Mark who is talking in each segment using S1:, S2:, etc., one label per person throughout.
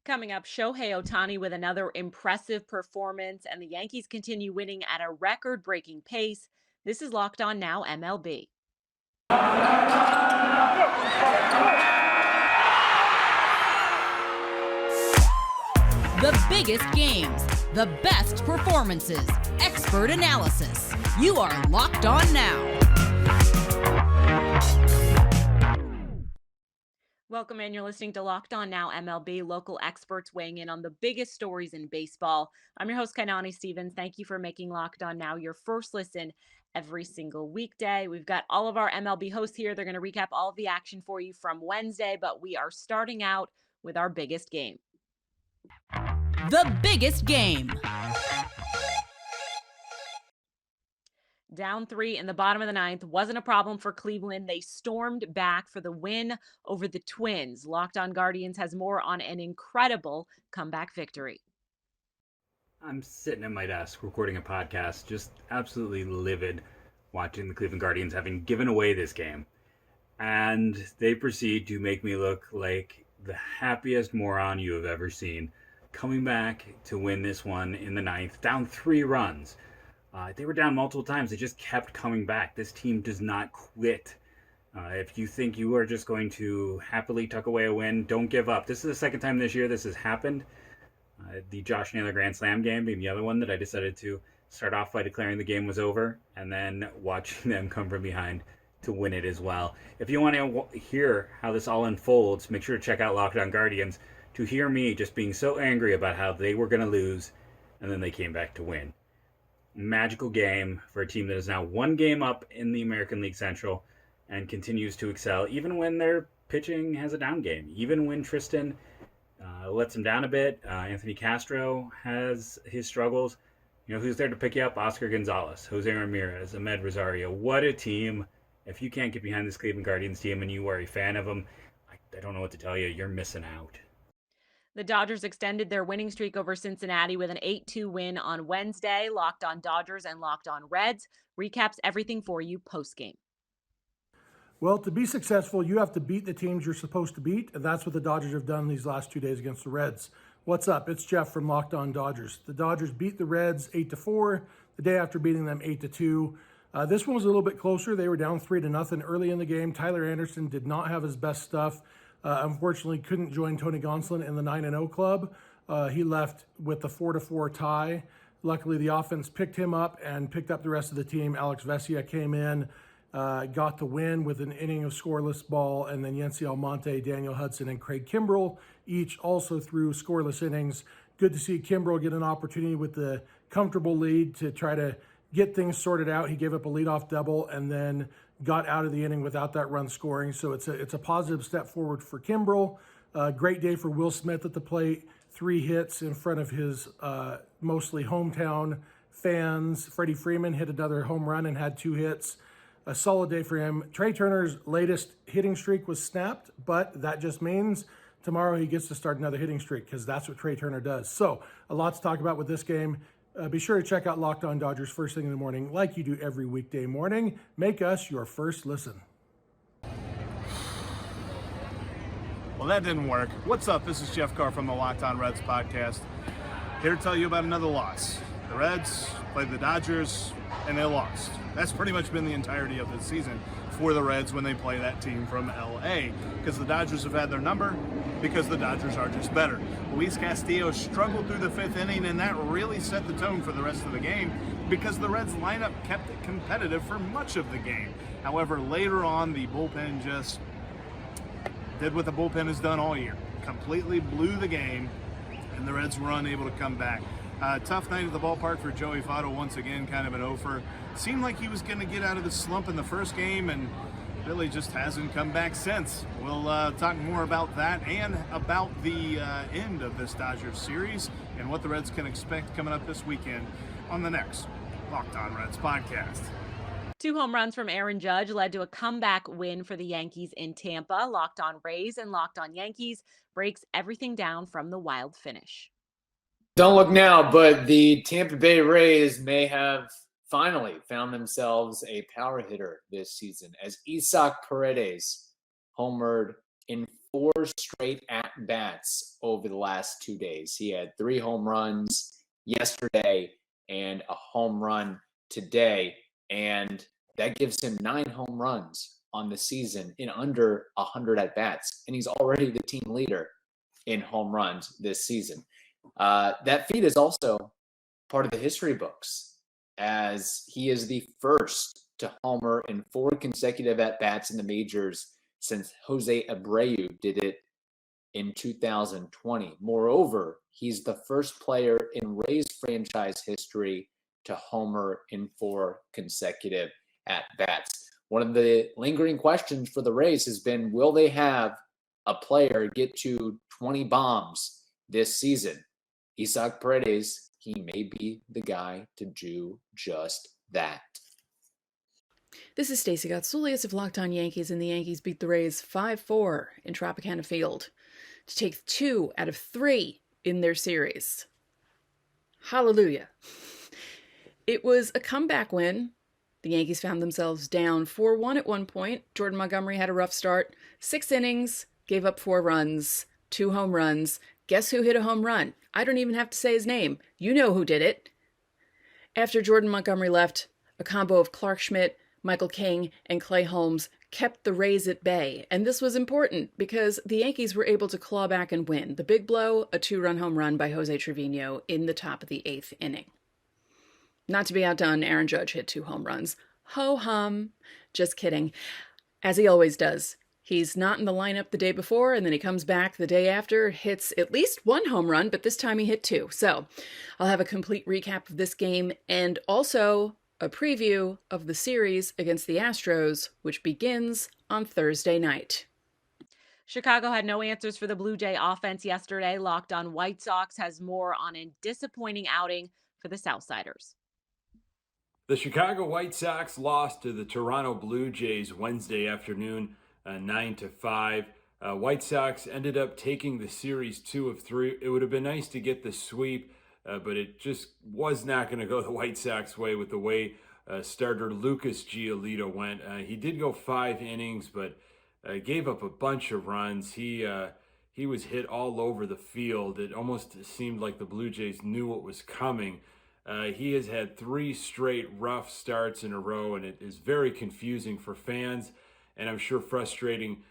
S1: Coming up, Shohei Ohtani with another impressive performance, and the Yankees continue winning at a record-breaking pace. This is Locked On Now MLB.
S2: The biggest games, the best performances, expert analysis. You are Locked On Now.
S1: Welcome in. You're listening to Locked On Now MLB, local experts weighing in on the biggest stories in baseball. I'm your host, Kainani Stevens. Thank you for making Locked On Now your first listen every single weekday. We've got all of our MLB hosts here. They're going to recap all of the action for you from Wednesday, but we are starting out with our biggest game.
S2: The biggest game.
S1: Down 3 in the bottom of the ninth wasn't a problem for Cleveland. They stormed back for the win over the Twins. Locked On Guardians has more on an incredible comeback victory.
S3: I'm sitting at my desk recording a podcast, just absolutely livid watching the Cleveland Guardians having given away this game. And they proceed to make me look like the happiest moron you have ever seen, coming back to win this one in the ninth, down 3 runs. They were down multiple times. They just kept coming back. This team does not quit. If you think you are just going to happily tuck away a win, don't give up. This is the second time this year this has happened. The Josh Naylor Grand Slam game being the other one that I decided to start off by declaring the game was over and then watching them come from behind to win it as well. If you want to hear how this all unfolds, make sure to check out Locked On Guardians to hear me just being so angry about how they were going to lose and then they came back to win. Magical game for a team that is now 1 game up in the American League Central and continues to excel even when their pitching has a down game. Even when Tristan lets him down a bit, Anthony Castro has his struggles. You know who's there to pick you up? Oscar Gonzalez, Jose Ramirez, Ahmed Rosario. What a team. If you can't get behind this Cleveland Guardians team and you are a fan of them, I don't know what to tell you. You're missing out.
S1: The Dodgers extended their winning streak over Cincinnati with an 8-2 win on Wednesday. Locked On Dodgers and Locked On Reds recaps everything for you post-game.
S4: Well, to be successful, you have to beat the teams you're supposed to beat, and that's what the Dodgers have done these last 2 days against the Reds. What's up? It's Jeff from Locked On Dodgers. The Dodgers beat the Reds 8-4, the day after beating them 8-2. This one was a little bit closer. They were down 3-0 early in the game. Tyler Anderson did not have his best stuff. Unfortunately, couldn't join Tony Gonsolin in the 9-0 club. He left with the 4-4 tie. Luckily, the offense picked him up and picked up the rest of the team. Alex Vesia came in, got the win with an inning of scoreless ball, and then Yency Almonte, Daniel Hudson, and Craig Kimbrell each also threw scoreless innings. Good to see Kimbrell get an opportunity with the comfortable lead to try to get things sorted out. He gave up a leadoff double and then got out of the inning without that run scoring. So it's a positive step forward for Kimbrell. Great day for Will Smith at the plate. 3 hits in front of his mostly hometown fans. Freddie Freeman hit another home run and had 2 hits. A solid day for him. Trey Turner's latest hitting streak was snapped, but that just means tomorrow he gets to start another hitting streak because that's what Trey Turner does. So a lot to talk about with this game. Be sure to check out Locked On Dodgers first thing in the morning like you do every weekday morning. Make us your first listen.
S5: Well, that didn't work. What's up? This is Jeff Carr from the Locked On Reds podcast. Here to tell you about another loss. The Reds played the Dodgers, and they lost. That's pretty much been the entirety of the season for the Reds when they play that team from L.A. Because the Dodgers have had their number, because the Dodgers are just better. Luis Castillo struggled through the 5th inning, and that really set the tone for the rest of the game because the Reds lineup kept it competitive for much of the game. However, later on, the bullpen just did what the bullpen has done all year. Completely blew the game, and the Reds were unable to come back. Tough night at the ballpark for Joey Votto once again, kind of an offer. Seemed like he was going to get out of the slump in the first game, and really just hasn't come back since. We'll talk more about that and about the end of this Dodgers series and what the Reds can expect coming up this weekend on the next Locked On Reds podcast.
S1: 2 home runs from Aaron Judge led to a comeback win for the Yankees in Tampa. Locked On Rays and Locked On Yankees breaks everything down from the wild finish.
S6: Don't look now, but the Tampa Bay Rays may have finally found themselves a power hitter this season as Isaac Paredes homered in 4 straight at-bats over the last 2 days. He had 3 home runs yesterday and a home run today, and that gives him 9 home runs on the season in under 100 at-bats, and he's already the team leader in home runs this season. That feat is also part of the history books, as he is the first to homer in 4 consecutive at-bats in the majors since Jose Abreu did it in 2020. Moreover, he's the first player in Rays franchise history to homer in 4 consecutive at-bats. One of the lingering questions for the Rays has been, will they have a player get to 20 bombs this season? Isaac Paredes, he may be the guy to do just that.
S7: This is Stacey Gotsulias of Locked On Yankees, and the Yankees beat the Rays 5-4 in Tropicana Field to take 2 out of 3 in their series. Hallelujah. It was a comeback win. The Yankees found themselves down 4-1 at one point. Jordan Montgomery had a rough start. 6 innings, gave up 4 runs, 2 home runs. Guess who hit a home run? I don't even have to say his name. You know who did it. After Jordan Montgomery left, a combo of Clark Schmidt, Michael King, and Clay Holmes kept the Rays at bay. And this was important because the Yankees were able to claw back and win. The big blow, a 2-run home run by Jose Trevino in the top of the 8th inning. Not to be outdone, Aaron Judge hit 2 home runs. Ho-hum. Just kidding. As he always does. He's not in the lineup the day before, and then he comes back the day after, hits at least 1 home run, but this time he hit 2. So I'll have a complete recap of this game and also a preview of the series against the Astros, which begins on Thursday night.
S1: Chicago had no answers for the Blue Jay offense yesterday. Locked On White Sox has more on a disappointing outing for the Southsiders.
S8: The Chicago White Sox lost to the Toronto Blue Jays Wednesday afternoon, 9-5. White Sox ended up taking the series 2 of 3. It would have been nice to get the sweep, but it just was not going to go the White Sox way with the way starter Lucas Giolito went. He did go 5 innings, but gave up a bunch of runs. He was hit all over the field. It almost seemed like the Blue Jays knew what was coming. He has had 3 straight rough starts in a row, and it is very confusing for fans, and I'm sure frustrating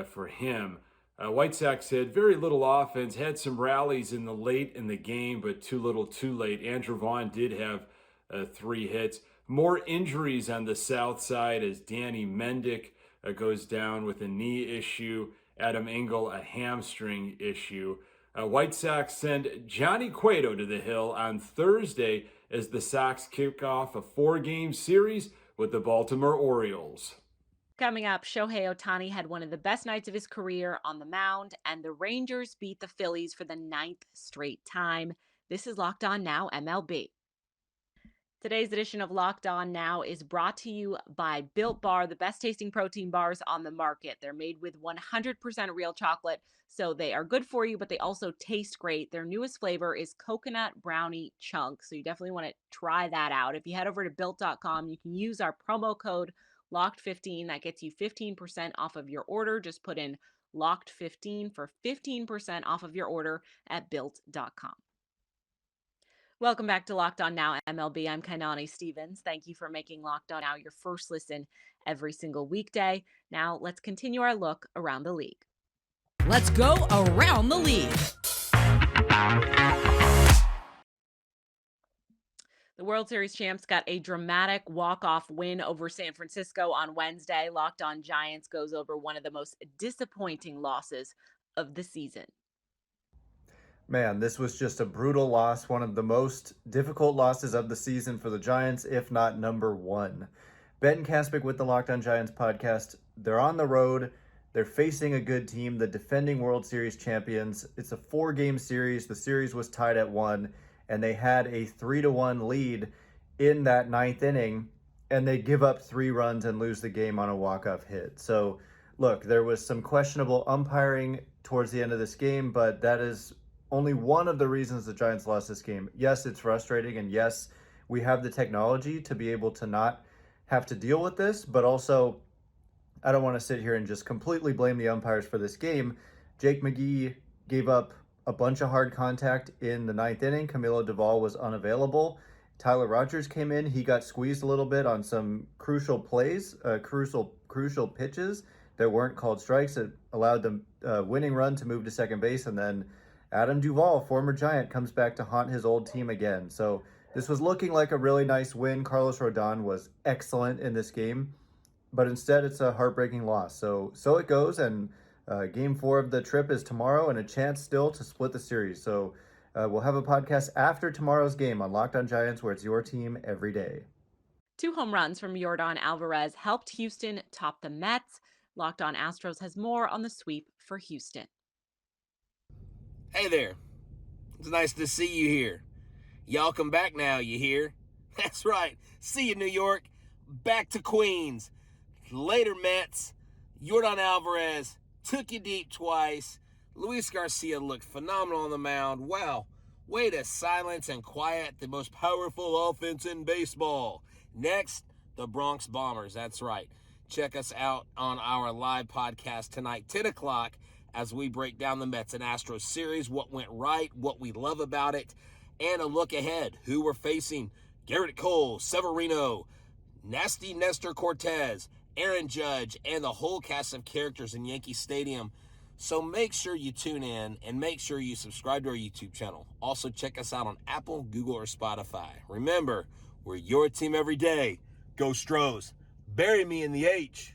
S8: for him. White Sox had very little offense, had some rallies in the late in the game, but too little too late. Andrew Vaughn did have 3 hits. More injuries on the south side as Danny Mendick goes down with a knee issue. Adam Engel, a hamstring issue. White Sox send Johnny Cueto to the hill on Thursday as the Sox kick off a 4-game series with the Baltimore Orioles.
S1: Coming up, Shohei Ohtani had one of the best nights of his career on the mound, and the Rangers beat the Phillies for the 9th straight time. This is Locked On Now MLB. Today's edition of Locked On Now is brought to you by Built Bar, the best tasting protein bars on the market. They're made with 100% real chocolate, so they are good for you, but they also taste great. Their newest flavor is coconut brownie chunk, so you definitely want to try that out. If you head over to built.com, you can use our promo code LOCKED15. That gets you 15% off of your order. Just put in LOCKED15 for 15% off of your order at built.com. Welcome back to Locked On Now MLB. I'm Kainani Stevens. Thank you for making Locked On Now your first listen every single weekday. Now let's continue our look around the league.
S2: Let's go around the league.
S1: The World Series champs got a dramatic walk-off win over San Francisco on Wednesday. Locked On Giants goes over one of the most disappointing losses of the season.
S9: Man, this was just a brutal loss, one of the most difficult losses of the season for the Giants, if not number 1. Ben Kaspick with the Locked On Giants podcast. They're on the road. They're facing a good team, the defending World Series champions. It's a 4-game series. The series was tied at 1, and they had a 3-1 lead in that 9th inning, and they give up 3 runs and lose the game on a walk-off hit. So, look, there was some questionable umpiring towards the end of this game, but that is only one of the reasons the Giants lost this game. Yes, it's frustrating, and yes, we have the technology to be able to not have to deal with this, but also I don't want to sit here and just completely blame the umpires for this game. Jake McGee gave up a bunch of hard contact in the ninth inning. Camilo Duvall was unavailable. Tyler Rogers came in. He got squeezed a little bit on some crucial plays, crucial pitches that weren't called strikes. It allowed the winning run to move to second base, and then Adam Duvall, former Giant, comes back to haunt his old team again. So this was looking like a really nice win. Carlos Rodon was excellent in this game, but instead it's a heartbreaking loss. So it goes, and Game 4 of the trip is tomorrow, and a chance still to split the series. So we'll have a podcast after tomorrow's game on Locked On Giants, where it's your team every day.
S1: 2 home runs from Yordan Alvarez helped Houston top the Mets. Locked On Astros has more on the sweep for Houston.
S10: Hey there. It's nice to see you here. Y'all come back now, you hear? That's right. See you, New York. Back to Queens. Later, Mets. Yordan Alvarez took you deep twice. Luis Garcia looked phenomenal on the mound. Wow. Way to silence and quiet the most powerful offense in baseball. Next, the Bronx Bombers. That's right. Check us out on our live podcast tonight, 10 o'clock, as we break down the Mets and Astros series, what went right, what we love about it, and a look ahead, who we're facing: Garrett Cole, Severino, Nasty Nestor Cortez, Aaron Judge, and the whole cast of characters in Yankee Stadium. So make sure you tune in and make sure you subscribe to our YouTube channel. Also, check us out on Apple, Google, or Spotify. Remember, we're your team every day. Go Stros. Bury me in the H.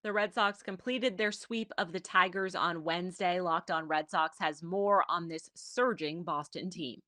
S1: The Red Sox completed their sweep of the Tigers on Wednesday. Locked On Red Sox has more on this surging Boston team.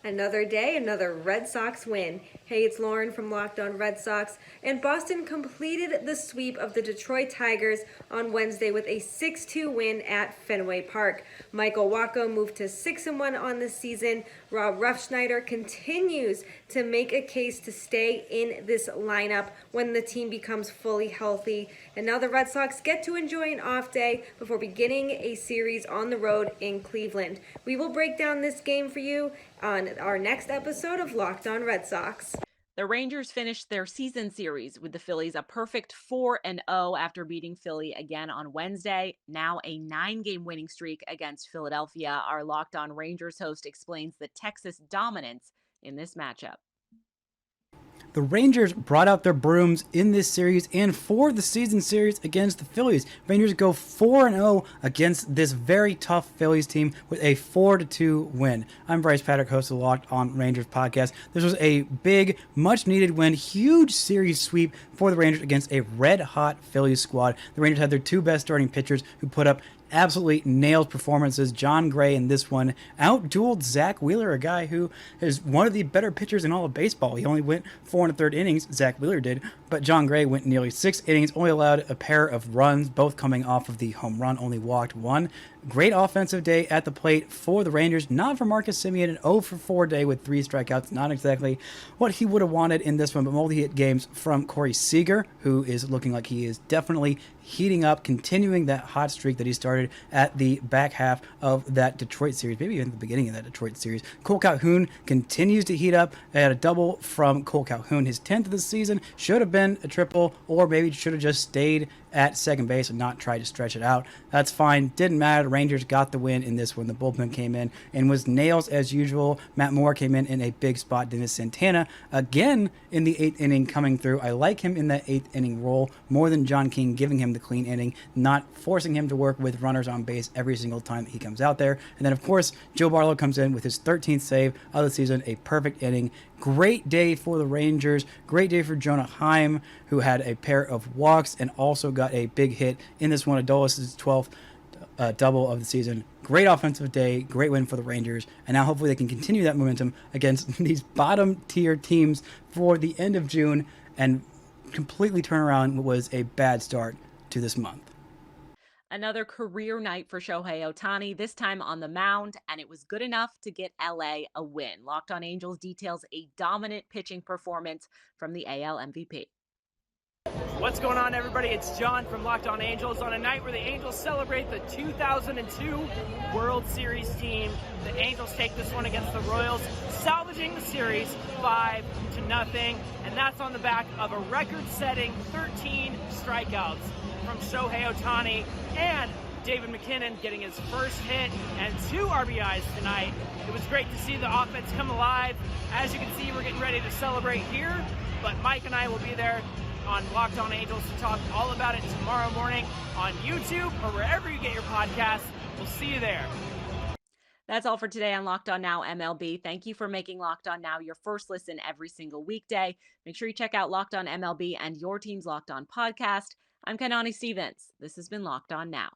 S11: Another day, another Red Sox win. Hey, it's Lauren from Locked On Red Sox, and Boston completed the sweep of the Detroit Tigers on Wednesday with a 6-2 win at Fenway Park. Michael Wacha moved to 6-1 on the season. Rob Refsnyder continues to make a case to stay in this lineup when the team becomes fully healthy. And now the Red Sox get to enjoy an off day before beginning a series on the road in Cleveland. We will break down this game for you on our next episode of Locked On Red Sox.
S1: The Rangers finished their season series with the Phillies a perfect 4-0 after beating Philly again on Wednesday. Now a 9-game winning streak against Philadelphia. Our Locked On Rangers host explains the Texas dominance in this matchup.
S12: The Rangers brought out their brooms in this series and for the season series against the Phillies. Rangers go 4-0 against this very tough Phillies team with a 4-2 win. I'm Bryce Patrick, host of the Locked On Rangers podcast. This was a big, much-needed win, huge series sweep for the Rangers against a red-hot Phillies squad. The Rangers had their 2 best starting pitchers who put up absolutely nailed performances. John Gray in this one out-dueled Zach Wheeler, a guy who is one of the better pitchers in all of baseball. He only went 4 1/3 innings, Zach Wheeler did, but John Gray went nearly 6 innings, only allowed a pair of runs, both coming off of the home run, only walked 1. Great offensive day at the plate for the Rangers, not for Marcus Semien, an 0-for-4 day with 3 strikeouts, not exactly what he would have wanted in this one, but multi-hit games from Corey Seager, who is looking like he is definitely heating up, continuing that hot streak that he started at the back half of that Detroit series, maybe even the beginning of that Detroit series. Cole Calhoun continues to heat up. They had a double from Cole Calhoun, his 10th of the season. Should have been a triple, or maybe should have just stayed at second base and not tried to stretch it out. That's fine. Didn't matter. Rangers got the win in this one. The bullpen came in and was nails as usual. Matt Moore came in a big spot. Dennis Santana again in the 8th inning coming through. I like him in that 8th inning role more than John King, giving him the clean inning, not forcing him to work with runners on base every single time that he comes out there. And then, of course, Joe Barlow comes in with his 13th save of the season, a perfect inning. Great day for the Rangers. Great day for Jonah Heim, who had a pair of walks and also got a big hit in this one. Adolis' 12th double of the season. Great offensive day. Great win for the Rangers. And now hopefully they can continue that momentum against these bottom tier teams for the end of June and completely turn around what was a bad start to this month.
S1: Another career night for Shohei Ohtani, this time on the mound, and it was good enough to get LA a win. Locked On Angels details a dominant pitching performance from the AL MVP.
S13: What's going on, everybody? It's John from Locked On Angels. On a night where the Angels celebrate the 2002 World Series team, the Angels take this one against the Royals, salvaging the series 5-0, and that's on the back of a record-setting 13 strikeouts from Shohei Ohtani and David McKinnon getting his first hit and 2 RBIs tonight. It was great to see the offense come alive. As you can see, we're getting ready to celebrate here, but Mike and I will be there on Locked On Angels to talk all about it tomorrow morning on YouTube or wherever you get your podcasts. We'll see you there.
S1: That's all for today on Locked On Now MLB. Thank you for making Locked On Now your first listen every single weekday. Make sure you check out Locked On MLB and your team's Locked On podcast. I'm Kainani Stevens. This has been Locked On Now.